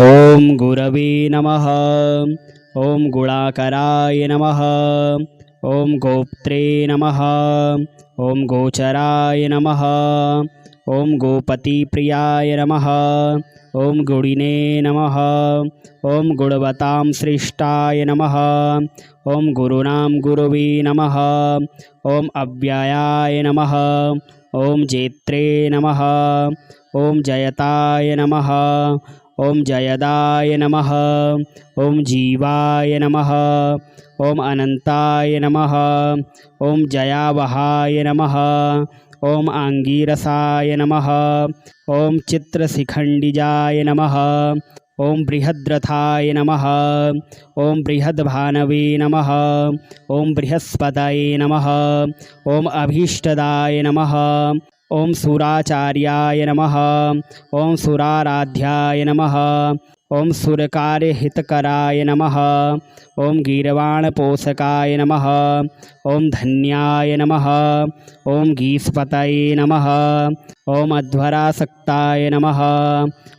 ओम गुरवे नमः। ओम गुणाकराय नमः। ओम गोप्त्रे नमः। ओम गोचराय नमः। ओम गोपतिप्रियाय नमः। ओम गुणिने नमः। ओम गुणवतां श्रेष्ठाय नमः। ओम गुरुणां गुरवे नमः। ओम अव्ययाय नमः। ओम जेत्रे नमः। ओम जयताय नमः। ओम जयदाय नमः। ओम जीवाय नमः। ओम अनंताय नमः। ओम जयावहाय नमः। ओम आंगीरसाय नमः। ओम चित्रशिखंडिजाय नमः। ओम बृहद्रथाय नमः। ओम बृहद्भानवे नमः। ओम बृहस्पतये नमः। ओम अभीष्टदाय नमः। ओम सुराचार्याय नमः। ओम सुराराध्याय नमः। ओम सुरकार्यहितकराय नमः। ओम गीर्वाणपोषकाय नमः। ओम धन्याय नमः। ओम गीस्पतये नमः। ओम अध्वरासक्ताय नमः।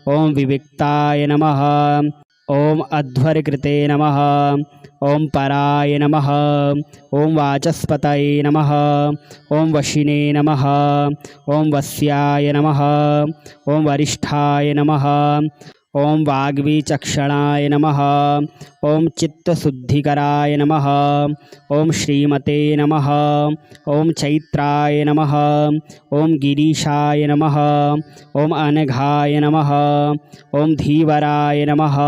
ओम विविक्ताय नमः। ओम अध्वरकृते नमः। ओम पराय नमः। ओम वाचस्पतये नमः। ओम वशिने नमः। ओम वस्याय नमः। ओम वरिष्ठाय नमः। ओम वाग्वीचक्षणाय नमः। ओम चित्तशुद्धिकराय नमः। ओम श्रीमते नमः। ओम चैत्राय नमः। ओम गिरीशाय नमः। ओम अनघाय नमः। ओम धीवराय नमः।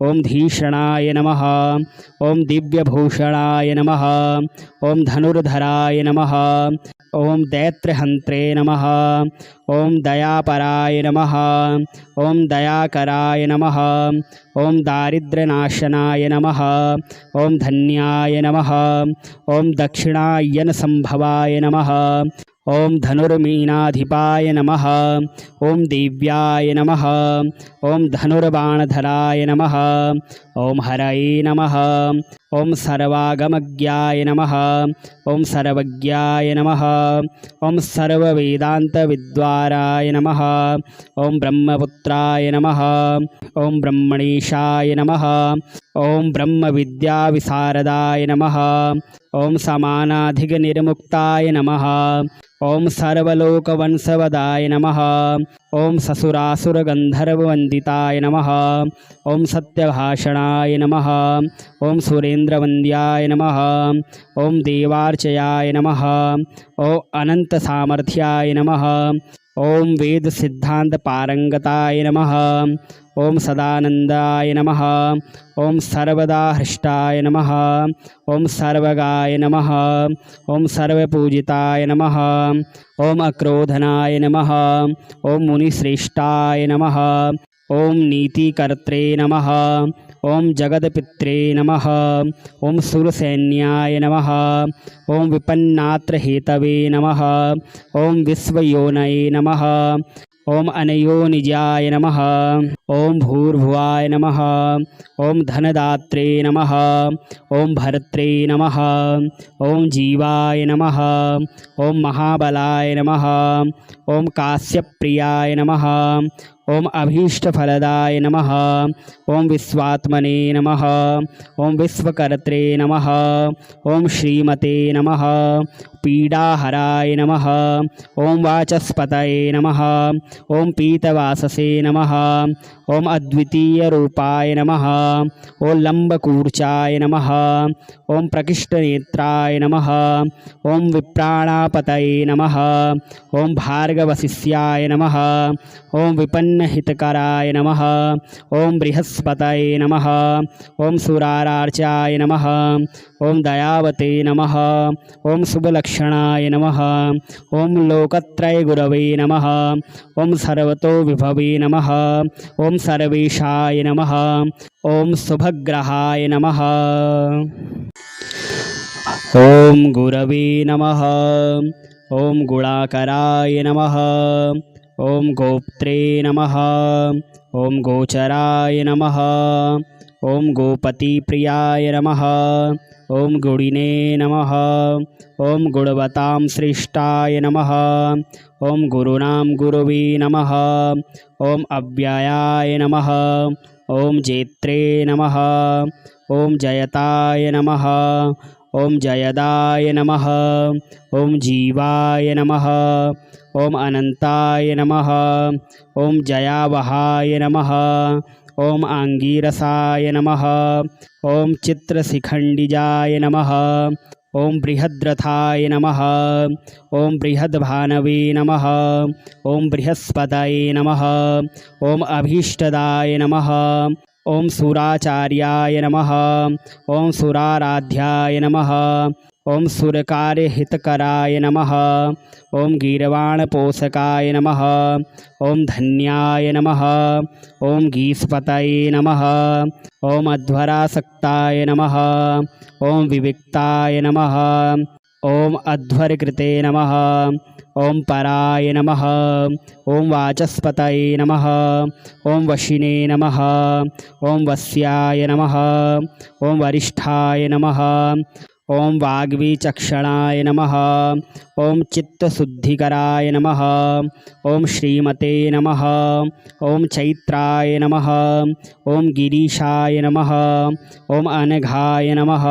ओम धीषणाय नमः। ओम दिव्यभूषणाय नमः। ओम धनुर्धराय नमः। ओम दैत्यहंत्रे नमः। ओम दयापराय नमः। ओम दयाकराय नमः। ओम दारिद्र्यनाशनाय नमः। ओम धन्याय नमः। ओम दक्षिणायन संभवाय नमः। ओम धनुर्मीनाधिपाय नमः। ओम देव्याय नमः। ओम धनुर्बाणधराय नमः। ओम हरये नमः। ओम सर्वागमज्ञाय नमः। ओम सर्वज्ञाय नमः। ओम सर्ववेदान्तविद्वाराय नमः। ओम ब्रह्मपुत्राय नमः। ओम ब्रह्मणेशाय नमः। ओम ब्रह्मविद्याविशारदाय नमः। ओम समानाधिगनिर्मुक्ताय नमः। ओम सर्वलोकवंशवदाय नमः। ओम ससुरासुरगंधर्ववंदिताय नमः। ओम सत्यभाषणाय नमः। ओम सुरेंद्रवंद्याय नमः। ओम देवार्चयाय नमः। ओम अनंतसामर्थ्याय नमः। ओम वेद सिद्धांत पारंगताय नमः। ओम सदानंदाय नमः। ओम सर्वदा हृष्टाय नमः। ओम सर्वगाय नमः। ओम सर्वपूजिताय नमः। ओम अक्रोधनाय नमः। ओम मुनिश्रेष्ठाय नमः। ओम नीतिकर्त्रे नमः। ओम जगदपित्रे नमः। ओम सुरसैन्याय नमः। ओम विपन्नात्रहेतवे नमः। ओम विश्वयोनये नमः। ओम अनयोनिजाय नमः। ओम भूर्भुवाय नमः। ओम धनदात्रे नमः। ओम भर्त्रे नमः। ओम जीवाय नमः। ओम महाबलाय नमः। ओम काश्यप्रियाय नमः। ओम अभीष्टफलदाय नमः। ओम विश्वात्मने नमः। ओम विश्वकर्त्रे नमः। ओम श्रीमते नमः। पीडाहराय नमः। ओम वाचस्पतये नमः। ओम पीतवाससे नमः। ओम अद्वितीय रूपाय नमः। ओम लंबकूर्चाय नमः। ओम प्रकृष्टनेत्राय नमः। ओम विप्राणापतये नमः। ओम भार्गवशिष्याय नमः। ओम विपन्नहितकराय नमः। ओम बृहस्पतये नमः। ओम सुरारार्चाय नमः। ओम दयावते नमः। ओम शुभलक्षणाय नमः। ओम लोकत्रय गुरवे नमः। ओम सर्वतो विभवे नमः। ओम सर्वेशाय नमः। ओम शुभग्रहाय नमः। ओम गुरवे नमः। ओम गुणाकराय नमः। ओम गोप्त्रे नमः। ओम गोचराय नमः। ओम गोपतिप्रियाय नमः। ओम गुणिने नमः। ओम गुणवतां श्रेष्ठाय नमः। ओम गुरुणां गुरवे नमः। ओम अव्ययाय नमः। ॐ जेत्रे नमः। ॐ जयताय नमः। ॐ जयदाय नमः। ॐ जीवाय नमः। ॐ अनन्ताय नमः। ॐ जयावहाय नमः। ॐ आङ्गीरसाय नमः। ॐ चित्रशिखण्डिजाय नमः। ॐ बृहद्रथाय नमः। ॐ बृहद्भानवे नमः। ॐ बृहस्पतये नमः। ॐ अभीष्टदाय नमः। ॐ सुराचार्याय नमः। ॐ सुराराध्याय नमः। ॐ सुरकार्यहितकराय नमः। ॐ गीर्वाणपोषकाय नमः। ॐ धन्याय नमः। ॐ गीस्पतये नमः। ॐ अध्वरासक्ताय नमः। ॐ विविक्ताय नमः। ॐ अध्वरकृते नमः। ॐ पराय नमः। ॐ वाचस्पतये नमः। ॐ वशिने नमः। ॐ वस्याय नमः। ॐ वरिष्ठाय नमः। ॐ वाग्वीचक्षणाय नमः। ॐ चित्तशुद्धिकराय नमः। ॐ श्रीमते नमः। ॐ चैत्राय नमः। ॐ गिरीशाय नमः। ॐ अनघाय नमः।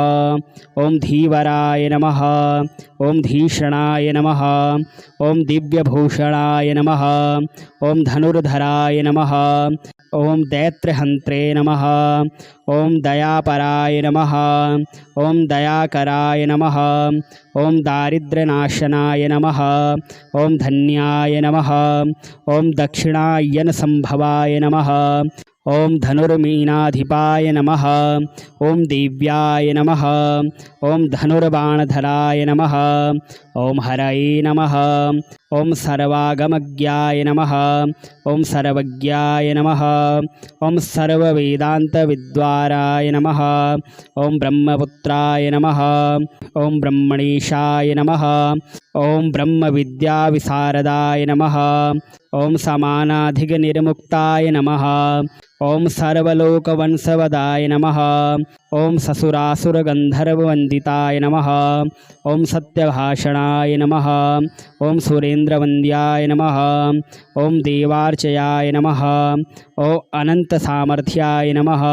ॐ धीवराय नमः। ॐ धीषणाय नमः। ॐ दिव्यभूषणाय नमः। ॐ धनुर्धराय नमः। ॐ दैत्यहन्त्रे नमः। ॐ दयापराय नमः। ॐ दयाकराय नमः। ॐ दारिद्र्यनाशनाय नमः। ॐ धन्याय नमः। ॐ दक्षिणायनसम्भवाय नमः। ॐ धनुर्मीनाधिपाय नमः। ॐ देव्याय नमः। ॐ धनुर्बाणधराय नमः। ॐ हरये नमः। ॐ सर्वागमज्ञाय नमः। ॐ सर्वज्ञाय नमः। ॐ सर्ववेदान्तविद्वाराय नमः। ॐ ब्रह्मपुत्राय नमः। ॐ ब्रह्मणेशाय नमः। ॐ ब्रह्मविद्याविशारदाय नमः। ॐ समानाधिकनिर्मुक्ताय नमः। ॐ सर्वलोकवंशवदाय नमः। ॐ ससुरासुरगन्धर्ववन्दिताय नमः। ॐ सत्यभाषणाय नमः। ॐ सुरेन्द्रवन्द्याय नमः। ॐ देवार्चयाय नमः। ॐ अनन्तसामर्थ्याय नमः।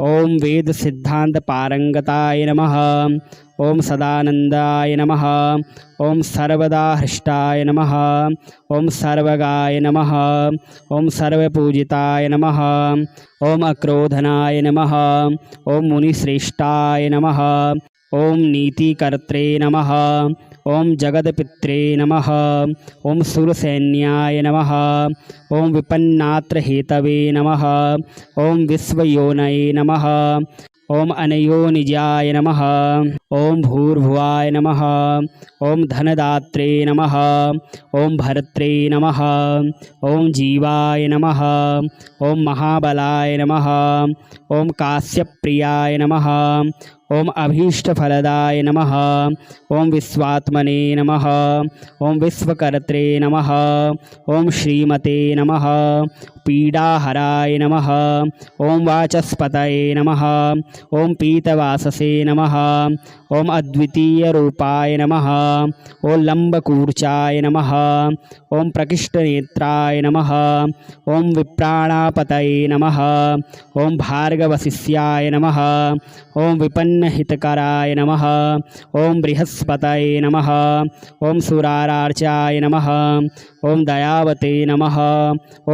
ॐ वेदसिद्धान्तपारङ्गताय नमः। ॐ सदानन्दाय नमः। ॐ सर्वदाहृष्टाय नमः। ॐ सर्वगाय नमः। ॐ सर्वपूजिताय नमः। ॐ अक्रोधनाय नमः। ॐ मुनिश्रेष्ठाय नमः। ॐ नीतिकर्त्रे नमः। ॐ जगदपित्रे नमः। ॐ सुरसैन्याय नमः। ॐ विपन्नात्रहेतवे नमः। ॐ विश्वयोनये नमः। ॐ अनयोनिजाय नमः। ॐ भूर्भुवाय नमः। ॐ धनदात्रे नमः। ॐ भर्त्रे नमः। ॐ जीवाय नमः। ॐ महाबलाय नमः। ॐ काश्यप्रियाय नमः। ॐ अभीष्टफलदाय नमः। ॐ विश्वात्मने नमः। ॐ विश्वकर्त्रे नमः। ॐ श्रीमते नमः। पीडाहराय नमः। ॐ वाचस्पतये नमः। ॐ पीतवाससे नमः। ॐ अद्वितीयरूपाय नमः। ॐ लम्बकूर्चाय नमः। ॐ प्रकृष्टनेत्राय नमः। ॐ विप्राणापतये नमः। ॐ भार्गवशिष्याय नमः। ॐ विपन्नहितकराय नमः। ॐ बृहस्पतये नमः। ॐ सुरारार्चाय नमः। ॐ दयावते नमः।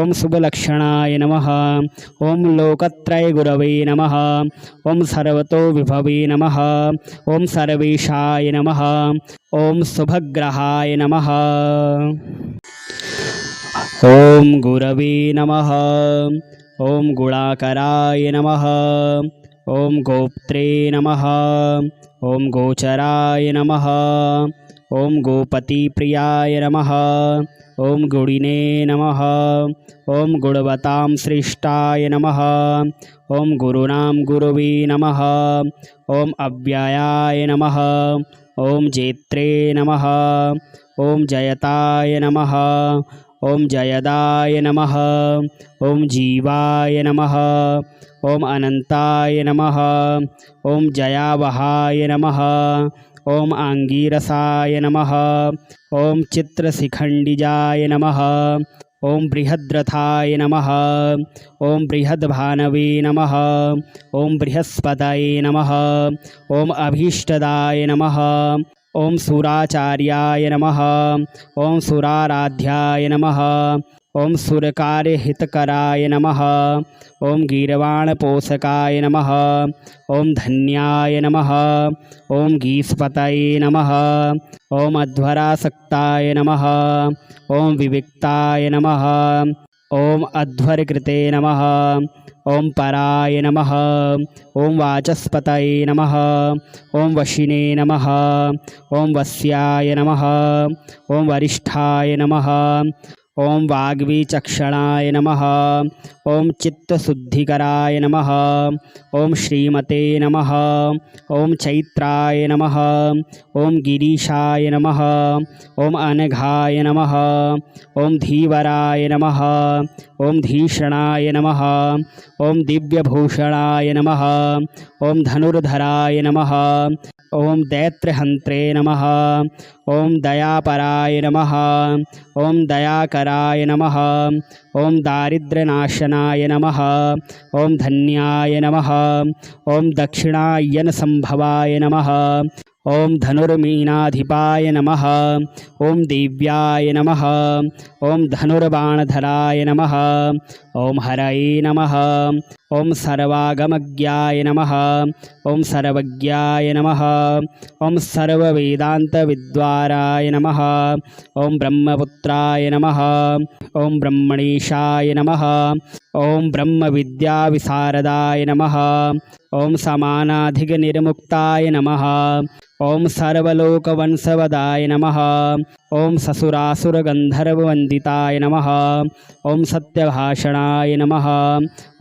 ॐ शुभलक्षणाय नमः। ॐ लोकत्रयगुरवे नमः। ॐ सर्वतोविभवे नमः। ॐ सर्वेशाय नमः। ॐ शुभग्रहाय नमः। ॐ गुरवे नमः। ॐ गुणाकराय नमः। ॐ गोप्त्रे नमः। ॐ गोचराय नमः। ॐ गोपतिप्रियाय नमः। ॐ गुणिने नमः। ॐ गुणवतां श्रेष्ठाय नमः। ॐ गुरूणां गुरवे नमः। ॐ अव्ययाय नमः। ॐ जेत्रे नमः। ॐ जयताय नमः। ॐ जयदाय नमः। ॐ जीवाय नमः। ॐ अनन्ताय नमः। ॐ जयावहाय नमः। ॐ आङ्गीरसाय नमः। ॐ चित्रशिखण्डिजाय नमः। ॐ बृहद्रथाय नमः। ॐ बृहद्भानवे नमः। ॐ बृहस्पतये नमः। ॐ अभीष्टदाय नमः। ॐ सुराचार्याय नमः। ॐ सुराराध्याय नमः। ॐ सुरकार्यहितकराय नमः। ॐ गीर्वाणपोषकाय नमः। ॐ धन्याय नमः। ॐ गीस्पतये नमः। ॐ अध्वरासक्ताय नमः। ॐ विविक्ताय नमः। ॐ अध्वरकृते नमः। ॐ पराय नमः। ॐ वाचस्पतये नमः। ॐ वशिने नमः। ॐ वस्याय नमः। ॐ वरिष्ठाय नमः। ॐ वाग्वीचक्षणाय नमः। ॐ चित्तशुद्धिकराय नमः। ॐ श्रीमते नमः। ॐ चैत्राय नमः। ॐ गिरीशाय नमः। ॐ अनघाय नमः। ॐ धीवराय नमः। ॐ धीषणाय नमः। ॐ दिव्यभूषणाय नमः। ॐ धनुर्धराय नमः। ॐ दैत्यहन्त्रे नमः। ॐ दयापराय नमः। ॐ दयाकराय नमः। ॐ दारिद्र्यनाशनाय नमः। ॐ धन्याय नमः। ॐ दक्षिणायनसम्भवाय नमः। ॐ धनुर्मीनाधिपाय नमः। ॐ देव्याय नमः। ॐ धनुर्बाणधराय नमः। ॐ हरये नमः। ॐ सर्वागमज्ञाय नमः। ॐ सर्वज्ञाय नमः। ॐ सर्ववेदान्तविद्वाराय नमः। ॐ ब्रह्मपुत्राय नमः। ॐ ब्रह्मणीशाय नमः। ॐ ब्रह्मविद्याविशारदाय नमः। ॐ समानाधिकनिर्मुक्ताय नमः। ॐ सर्वलोकवंशवदाय नमः। ॐ ससुरासुरगन्धर्ववन्दिताय नमः। ॐ सत्यभाषणाय नमः।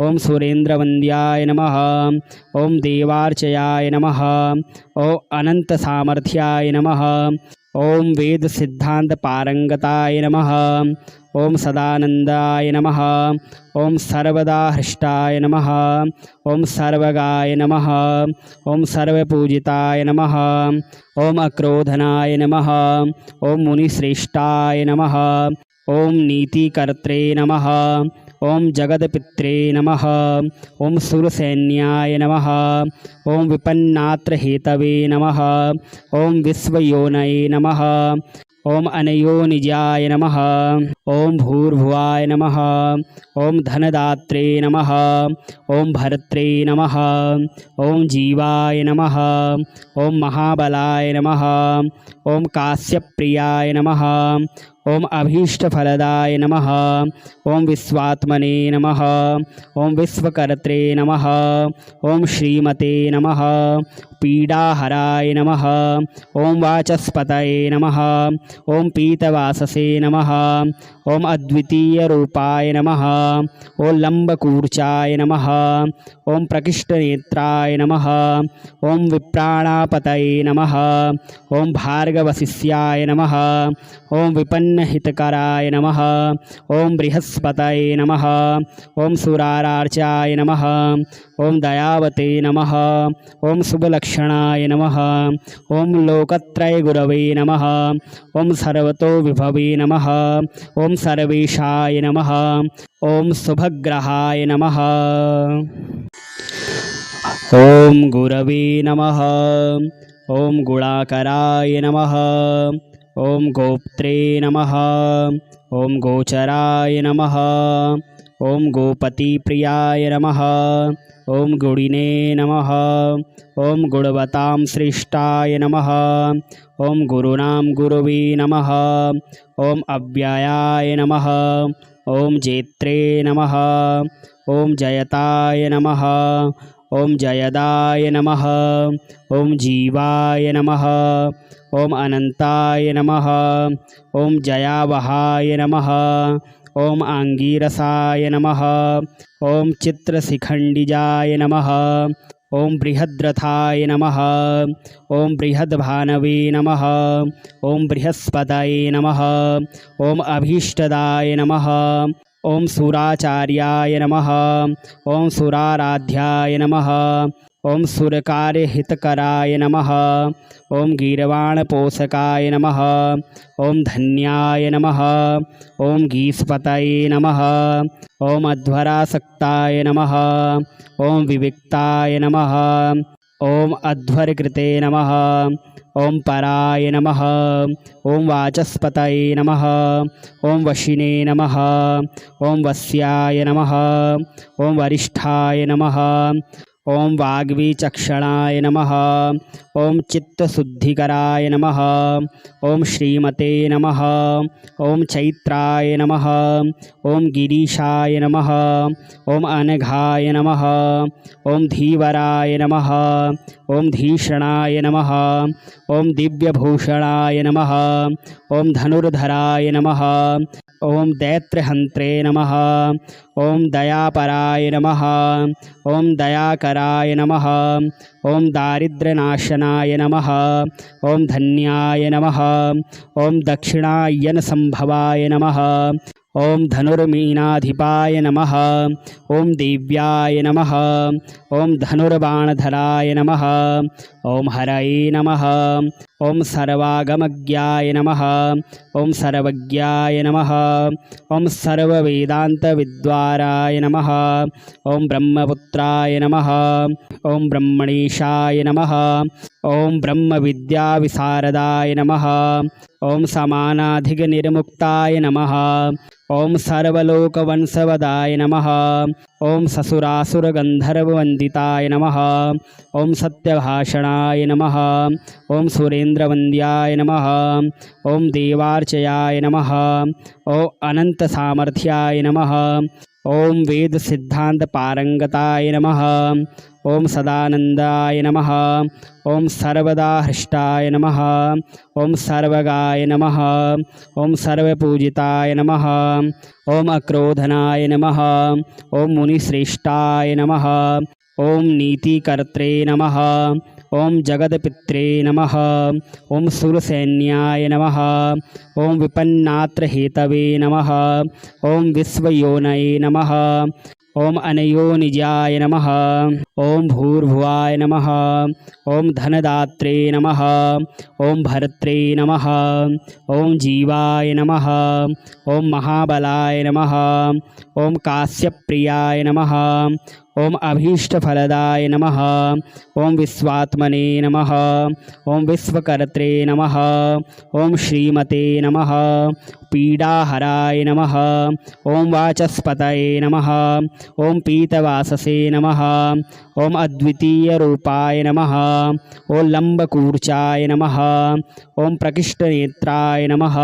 ॐ सुरेन्द्रवन्द्याय नमः। ॐ देवार्चयाय नमः। ॐ अनन्तसामर्थ्याय नमः। ॐ वेदसिद्धान्तपारङ्गताय नमः। ॐ सदानन्दाय नमः। ॐ सर्वदाहृष्टाय नमः। ॐ सर्वगाय नमः। ॐ सर्वपूजिताय नमः। ॐ अक्रोधनाय नमः। ॐ मुनिश्रेष्ठाय नमः। ॐ नीतिकर्त्रे नमः। ॐ जगदपित्रे नमः। ॐ सुरसैन्याय नमः। ॐ विपन्नात्रहेतवे नमः। ॐ विश्वयोनये नमः। ॐ अनयोनिजाय नमः। ॐ भूर्भुवाय नमः। ॐ धनदात्रे नमः। ॐ भर्त्रे नमः। ॐ जीवाय नमः। ॐ महाबलाय नमः। ॐ काश्यप्रियाय नमः। ॐ अभीष्टफलदाय नमः। ॐ विश्वात्मने नमः। ॐ विश्वकर्त्रे नमः। ॐ श्रीमते नमः। पीडाहराय नमः। ॐ वाचस्पतये नमः। ॐ पीतवाससे नमः। ॐ अद्वितीयरूपाय नमः। ॐ लम्बकूर्चाय नमः। ॐ प्रकृष्टनेत्राय नमः। ॐ विप्राणापतये नमः। ॐ भार्गवशिष्याय नमः। ॐ विपन्नहितकराय नमः। ॐ बृहस्पतये नमः। ॐ सुरारार्चाय नमः। ॐ दयावते नमः। ॐ शुभलक्षणाय नमः। ॐ लोकत्रयगुरवे नमः। ॐ सर्वतोविभवे नमः। ॐ सर्वेशाय नमः। ॐ शुभग्रहाय नमः। ॐ गुरवे नमः। ॐ गुणाकराय नमः। ॐ गोप्त्रे नमः। ॐ गोचराय नमः। ॐ गोपतिप्रियाय नमः। ॐ गुणिने नमः। ॐ गुणवतां श्रेष्ठाय नमः। ॐ गुरूणां गुरवे नमः। ॐ अव्ययाय नमः। ॐ जेत्रे नमः। ॐ जयताय नमः। ॐ जयदाय नमः। ॐ जीवाय नमः। ॐ अनन्ताय नमः। ॐ जयावहाय नमः। ॐ आङ्गीरसाय नमः। ॐ चित्रशिखण्डिजाय नमः। ॐ बृहद्रथाय नमः। ॐ बृहद्भानवे नमः। ॐ बृहस्पतये नमः। ॐ अभीष्टदाय नमः। ॐ सुराचार्याय नमः। ॐ सुराराध्याय नमः। ओम सुरकार्यहितकराय नमः। ओम गीर्वाणपोषकाय नमः। ओम धन्याय नमः। ओम गीस्पतये नमः। ओम अध्वरासक्ताय नमः। ओम विविक्ताय नमः। ओम अध्वरकृते नमः। ओम पराय नमः। ओम वाचस्पतये नमः। ओम वशिने नमः। ओम वस्याय नमः। ओम वरिष्ठाय नमः। ओम वाग्वीचक्षणाय नमः। ओम चित्तशुद्धिकराय नमः। ओम श्रीमते नमः। ओम चैत्राय नमः। ओम गिरीशाय नमः। ओम अनघाय नमः। ओम धीवराय नमः। ओम धीषणाय नमः। ओम दिव्यभूषणाय नमः। ओम धनुर्धराय नमः। ओम दैत्रहन्त्रे नमः। ओम दयापराय नमः। ओम दयाकराय नमः। ओम दारिद्र्यनाशनाय नमः। ओम धन्याय नमः। ओम दक्षिणायन संभवाय नमः। ओम धनुर्मीनाधिपाय नमः। ओम देव्याय नमः। ओम धनुर्बाणधराय नमः। ओम हरये नमः। ओम सर्वागमज्ञाय नमः। ओम सर्वज्ञाय नमः। ओम सर्ववेदान्तविद्वाराय नमः। ओम ब्रह्मपुत्राय नमः। ओम ब्रह्मणीशाय नमः। ओम ब्रह्मविद्याविशारदाय नमः। ओम समानाधिकनिर्मुक्ताय नमः। ओम सर्वलोकवंशवदाय नमः। ओम ससुरासुरगन्धर्ववन्दिताय नमः। ओम सत्यभाषणाय नमः। ओम सुरेन्द्रवन्द्याय नमः। ओम देवार्चयाय नमः। ओम अनंतसामर्थ्याय नमः। ओम वेद सिद्धांत पारंगताय नमः। ओम सदानंदाय नमः। ओम सर्वदा हृष्टाय नमः। ओम सर्वगाय नमः। ओम सर्वपूजिताय नमः। ओम अक्रोधनाय नमः। ओम मुनिश्रेष्ठाय नमः। ओम नीतिकर्त्रे नमः। ओम जगदपित्रे नमः। ओम सुरसैन्याय नमः। ओम विपन्नात्रहेतवे नमः। ओम विश्वयोनये नमः। ओम अनयोनिजाय नमः। ओम भूर्भुवाय नमः। ओम धनदात्रे नमः। ओम भर्त्रे नमः। ओम जीवाय नमः। ओम महाबलाय नमः। ओम काश्यप्रियाय नमः। ओम अभीष्टफलदाय नमः। ओम विश्वात्मने नमः। ओम विश्वकर्त्रे नमः। ओम श्रीमते नमः। पीडाहराय नमः। ओम वाचस्पतये नमः। ओम पीतवाससे नमः। ओम अद्वितीय रूपाय नमः। ओम लंबकूर्चाय नमः। ओम प्रकृष्टनेत्राय नमः।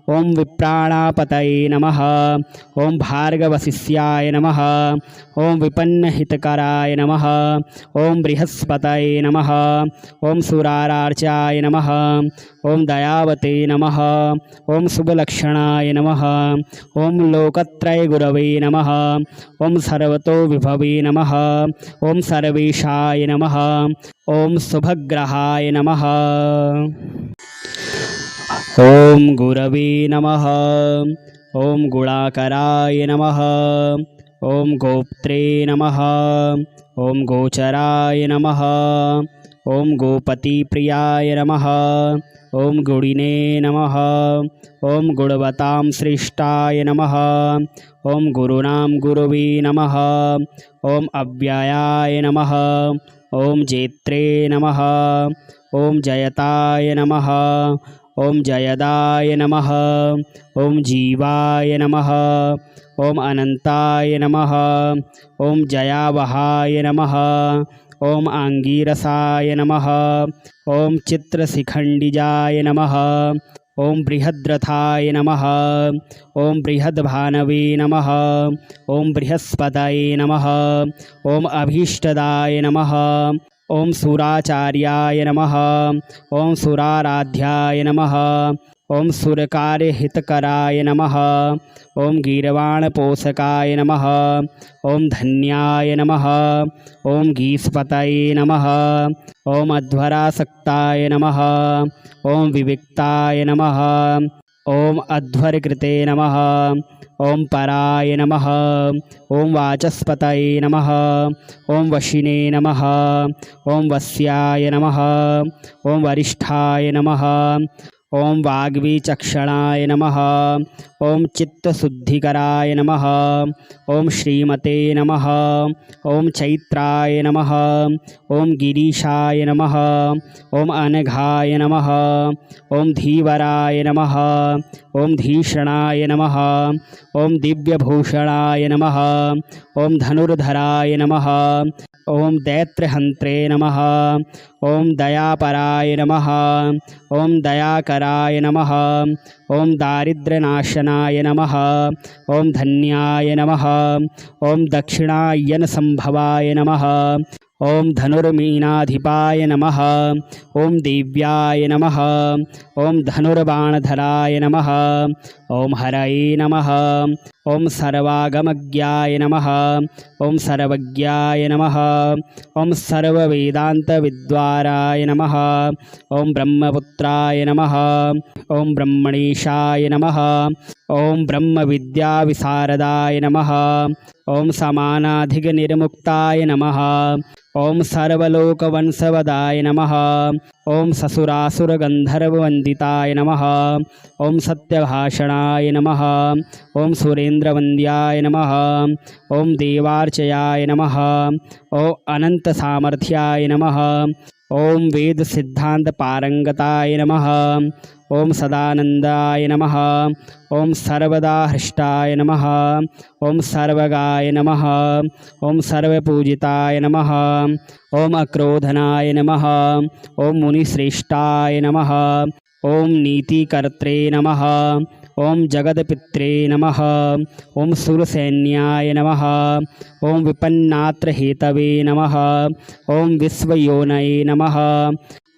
ओम विप्राणापतये नमः। ओम भार्गवशिष्याय नमः। ओम विपन्नहितकराय नमः। ओम बृहस्पतये नमः। ओम सुरारार्चाय नमः। ओम दयावते नमः। ओम शुभलक्षणाय नमः। ओम लोकत्रय गुरवे नमः। ओम सर्वतो विभवे नमः। ओम सर्वेशाय नमः। ओम शुभग्रहाय नमः। ओम गुरवे नमः। ओम गुणाकराय नमः। ओम गोप्त्रे नमः। ओम गोचराय नमः। ओम गोपतिप्रियाय नमः। ओम गुणिने नमः। ओम गुणवतां श्रेष्ठाय नमः। ओम गुरूणां गुरवे नमः। ओम अव्ययाय नमः। ओम जेत्रे नमः। ओम जयताय नमः। ओम जयदाय नमः। ओम जीवाय नमः। ओम अनंताय नमः। ओम जयावहाय नमः। ओम आंगीरसाय नमः। ओम चित्रशिखंडिजाय नमः। ओम बृहद्रथाय नमः। ओम बृहद्भानवे नमः। ओम बृहस्पतये नमः। ओम अभीष्टदाय नमः। ओम सुराचार्याय नमः। ओम सुराराध्याय नमः। ओम सुरकार्यहितकराय नमः। ओम गीर्वाणपोषकाय नमः। ओम धन्याय नमः। ओम गीस्पतये नमः। ओम अध्वरासक्ताय नमः। ओम विविक्ताय नमः। ॐ अध्वरकृते नमः। ॐ पराय नमः। ॐ वाचस्पतये नमः। ॐ वशिने नमः। ॐ वस्याय नमः। ॐ वरिष्ठाय नमः। ॐ वाग्वीचक्षणाय नमः। ॐ चित्तशुद्धिकराय नमः। ॐ श्रीमते नमः। ॐ चैत्राय नमः। ॐ गिरीशाय नमः। ॐ अनघाय नमः। ॐ धीवराय नमः। ॐ धीषणाय नमः। ॐ दिव्यभूषणाय नमः। ॐ धनुर्धराय नमः। ॐ दैत्यहन्त्रे नमः। ॐ दयापराय नमः। ॐ दयाकराय नमः। ॐ दारिद्र्यनाशनाय नमः। ॐ धन्याय नमः। ॐ दक्षिणायनसम्भवाय नमः। ॐ धनुर्मीनाधिपाय नमः। ॐ देव्याय नमः। ॐ धनुर्बाणधराय नमः। ॐ हरये नमः। ॐ सर्वागमज्ञाय नमः। ॐ सर्वज्ञाय नमः। ॐ सर्ववेदान्तविद्वाराय नमः। ॐ ब्रह्मपुत्राय नमः। ॐ ब्रह्मणीशाय नमः। ॐ ब्रह्मविद्याविशारदाय नमः। ॐ समानाधिकनिर्मुक्ताय नमः। ॐ सर्वलोकवंशवदाय नमः। ॐ ससुरासुरगन्धर्ववन्दिताय नमः। ॐ सत्यभाषणाय नमः। ॐ सुरेन्द्रवन्द्याय नमः। ॐ देवार्चयाय नमः। ॐ अनन्तसामर्थ्याय नमः। ॐ वेदसिद्धान्तपारङ्गताय नमः। ॐ सदानन्दाय नमः। ॐ सर्वदाहृष्टाय नमः। ॐ सर्वगाय नमः। ॐ सर्वपूजिताय नमः। ॐ अक्रोधनाय नमः। ॐ मुनिश्रेष्ठाय नमः। ॐ नीतिकर्त्रे नमः। ॐ जगदपित्रे नमः। ॐ सुरसैन्याय नमः। ॐ विपन्नात्रहेतवे नमः। ॐ विश्वयोनये नमः।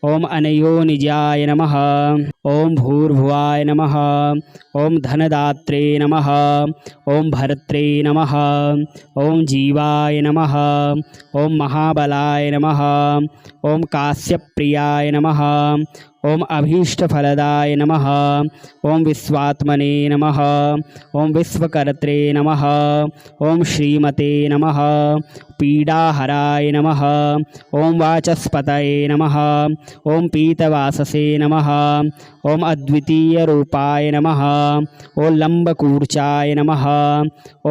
ॐ अनयोनिजाय नमः। ॐ भूर्भुवाय नमः। ॐ धनदात्रे नमः। ॐ भर्त्रे नमः। ॐ जीवाय नमः। ॐ महाबलाय नमः। ॐ काश्यप्रियाय नमः। ॐ अभीष्टफलदाय नमः। ॐ विश्वात्मने नमः। ॐ विश्वकर्त्रे नमः। ॐ श्रीमते नमः। पीडाहराय नमः। ॐ वाचस्पतये नमः। ॐ पीतवाससे नमः। ॐ अद्वितीयरूपाय नमः। ॐ लम्बकूर्चाय नमः।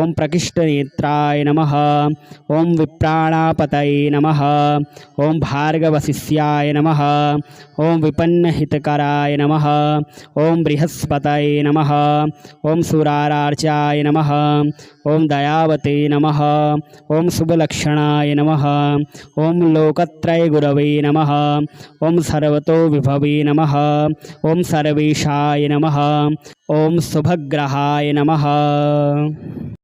ॐ प्रकृष्टनेत्राय नमः। ॐ विप्राणापतये नमः। ॐ भार्गवशिष्याय नमः। ॐ विपन्नहितकराय नमः। ॐ बृहस्पतये नमः। ॐ सुरारार्चाय नमः। ॐ दयावते नमः। ॐ शुभलक्षणाय नमः। ॐ लोकत्रयगुरवे नमः। ॐ सर्वतो विभवे नमः। ॐ सर्वेशाय नमः। ॐ शुभग्रहाय नमः।